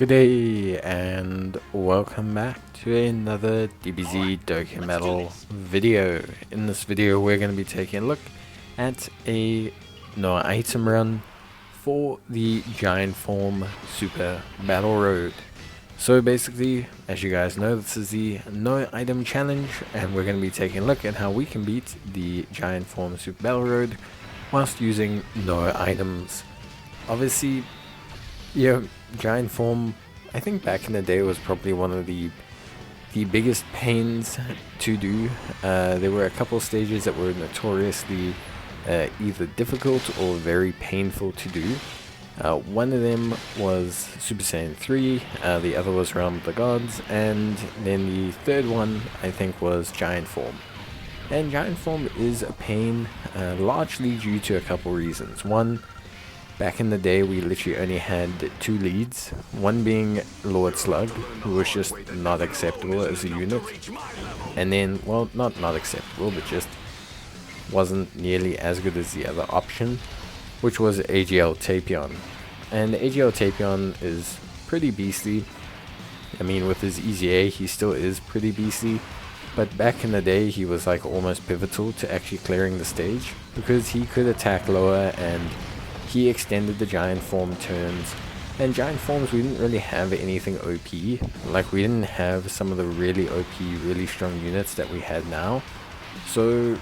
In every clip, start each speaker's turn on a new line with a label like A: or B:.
A: Good day and welcome back to another DBZ Dokkan video. In this video we're going to be taking a look at a no item run for the Giant Form Super Battle Road. So basically, as you guys know, this is the no item challenge and we're going to be taking a look at how we can beat the Giant Form Super Battle Road whilst using no items. Obviously, yeah, Giant Form, I think back in the day, was probably one of the biggest pains to do. There were a couple stages that were notoriously either difficult or very painful to do. One of them was Super Saiyan 3, the other was Realm of the Gods, and then the third one I think was Giant Form. And Giant Form is a pain, largely due to a couple reasons. One, back in the day, we literally only had two leads, one being Lord Slug, who was just not acceptable as a unit, and then, well, not acceptable, but just wasn't nearly as good as the other option, which was AGL Tapion. And AGL Tapion is pretty beastly. I mean, with his EZA, he still is pretty beastly, but back in the day, he was like almost pivotal to actually clearing the stage, because he could attack lower and he extended the Giant Form turns. And Giant Forms, we didn't really have anything OP. Like, we didn't have some of the really OP, really strong units that we had now. So,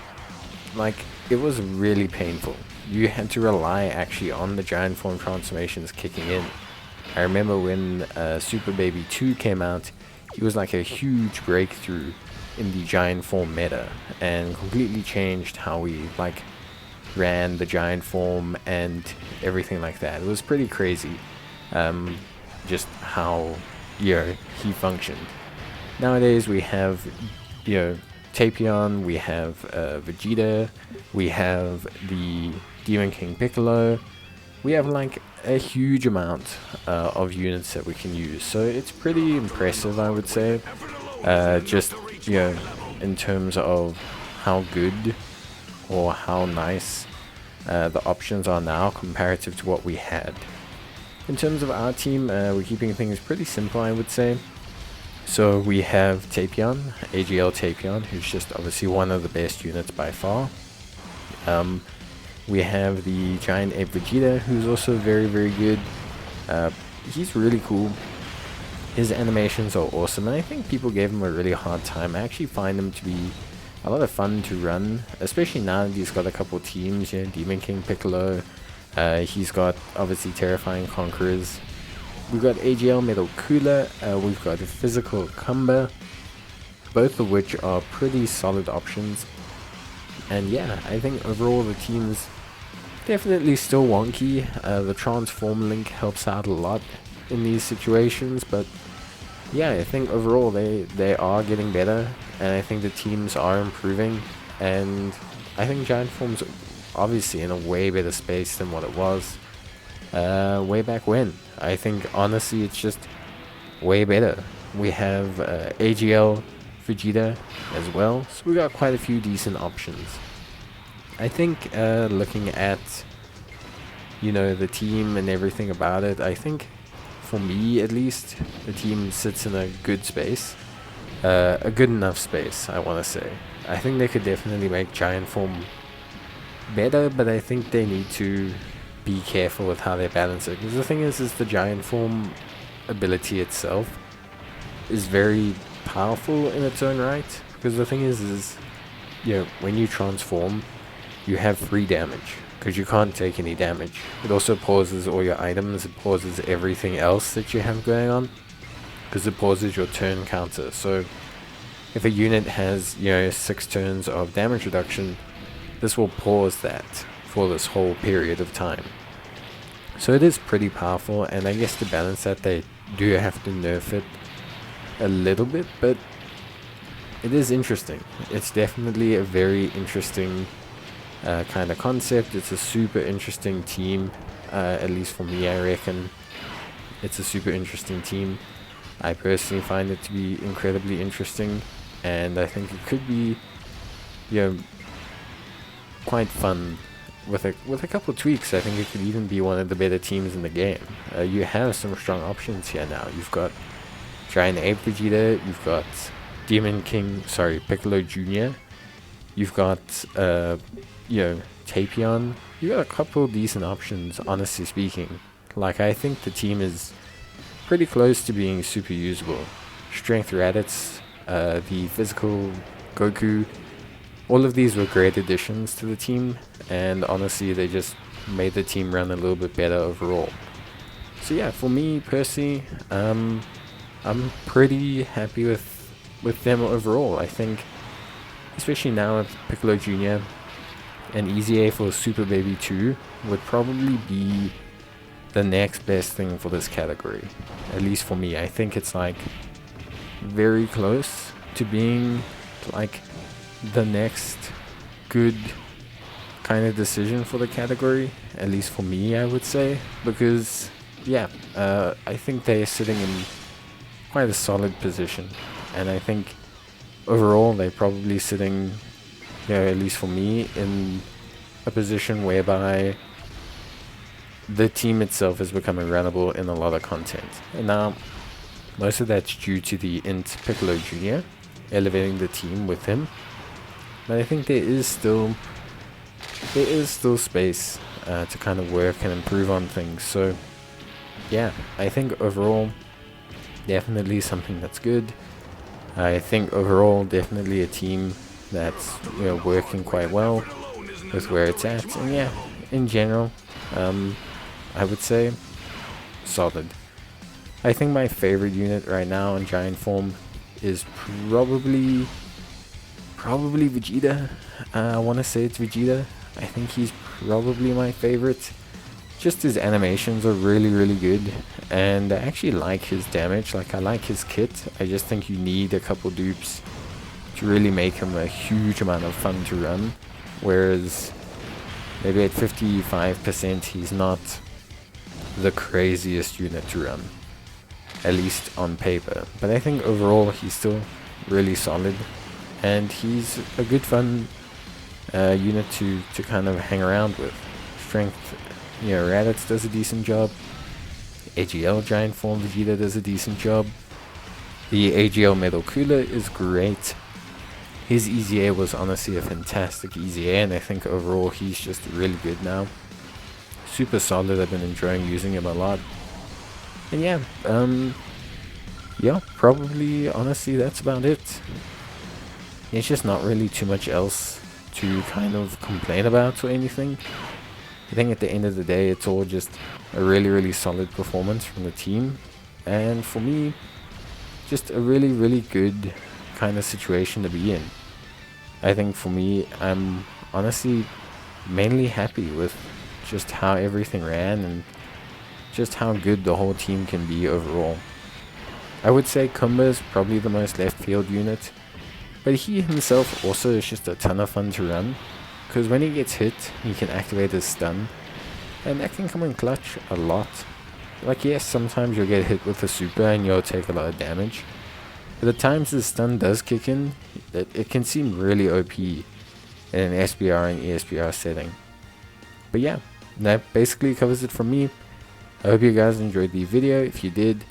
A: like, it was really painful. You had to rely actually on the Giant Form transformations kicking in. I remember when Super Baby 2 came out, he was like a huge breakthrough in the Giant Form meta and completely changed how we like ran the Giant Form and everything like that. It was pretty crazy, just how he functioned. Nowadays we have Tapion, we have Vegeta, we have the Demon King Piccolo. We have like a huge amount of units that we can use, so it's pretty impressive, I would say. Just in terms of how good or how nice the options are now comparative to what we had. In terms of our team, we're keeping things pretty simple, I would say. So we have Tapion, AGL Tapion, who's just obviously one of the best units by far. We have the Giant Ape Vegeta, who's also very, very good. He's really cool. His animations are awesome, and I think people gave him a really hard time. I actually find him to be a lot of fun to run, especially now that he's got a couple teams, Demon King Piccolo, he's got obviously Terrifying Conquerors, we've got AGL Metal Cooler, we've got Physical Cumber, both of which are pretty solid options. And yeah, I think overall the team's definitely still wonky. The Transform link helps out a lot in these situations, but yeah, I think overall they are getting better, and I think the teams are improving, and I think Giant Form's obviously in a way better space than what it was way back when. I think honestly it's just way better. We have AGL Vegeta as well, so we got quite a few decent options. I think looking at the team and everything about it, I think for me at least, the team sits in a good space, a good enough space, I want to say. I think they could definitely make Giant Form better, but I think they need to be careful with how they balance it, because the thing is the Giant Form ability itself is very powerful in its own right, because the thing is when you transform, you have free damage, because you can't take any damage. It also pauses all your items, it pauses everything else that you have going on, because it pauses your turn counter. So if a unit has 6 turns of damage reduction, this will pause that for this whole period of time. So it is pretty powerful, and I guess to balance that they do have to nerf it a little bit, but it is interesting. It's definitely a very interesting kind of concept. It's a super interesting team, at least for me. I reckon it's a super interesting team. I personally find it to be incredibly interesting, and I think it could be quite fun with a couple of tweaks, I think it could even be one of the better teams in the game. You have some strong options here now. You've got Giant Ape Vegeta, you've got Piccolo Jr., you've got Tapion. You got a couple decent options, honestly speaking. Like, I think the team is pretty close to being super usable. Strength Raditz, the physical Goku, all of these were great additions to the team, and honestly they just made the team run a little bit better overall. So yeah, for me personally, I'm pretty happy with them overall. I think, especially now with Piccolo Jr., an Easy A for Super Baby 2 would probably be the next best thing for this category. At least for me. I think it's like very close to being like the next good kind of decision for the category. At least for me, I would say. Because, yeah, I think they're sitting in quite a solid position. And I think overall they're probably sitting, at least for me, in a position whereby the team itself is becoming runnable in a lot of content. And now, most of that's due to the Int Piccolo Jr. elevating the team with him. But I think there is still space to kind of work and improve on things. So, yeah, I think overall, definitely something that's good. I think overall, definitely a team that's working quite well with where it's at, and yeah, in general, I would say solid. I think my favorite unit right now in giant form is probably Vegeta. I want to say it's Vegeta. I think he's probably my favorite. Just his animations are really good, and I actually like his damage. Like, I like his kit. I just think you need a couple dupes to really make him a huge amount of fun to run, whereas maybe at 55% he's not the craziest unit to run, at least on paper. But I think overall he's still really solid, and he's a good fun unit to kind of hang around with. Strength, Raditz does a decent job. AGL Giant Form Vegeta does a decent job. The AGL Metal Cooler is great. His Easy A was honestly a fantastic Easy A, and I think overall he's just really good now. Super solid. I've been enjoying using him a lot. And yeah, probably honestly that's about it. There's just not really too much else to kind of complain about or anything. I think at the end of the day, it's all just a really solid performance from the team. And for me, just a really good kind of situation to be in. I think for me, I'm honestly mainly happy with just how everything ran and just how good the whole team can be overall. I would say Kumba is probably the most left field unit, but he himself also is just a ton of fun to run, because when he gets hit, he can activate his stun, and that can come in clutch a lot. Like, yes, sometimes you'll get hit with a super and you'll take a lot of damage, but at times the stun does kick in, it can seem really OP in an SBR and ESBR setting. But yeah, that basically covers it from me. I hope you guys enjoyed the video. If you did,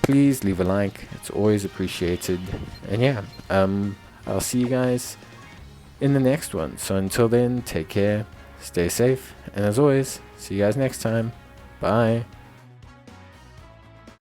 A: please leave a like, it's always appreciated. And yeah, I'll see you guys in the next one. So until then, take care, stay safe, and as always, see you guys next time. Bye.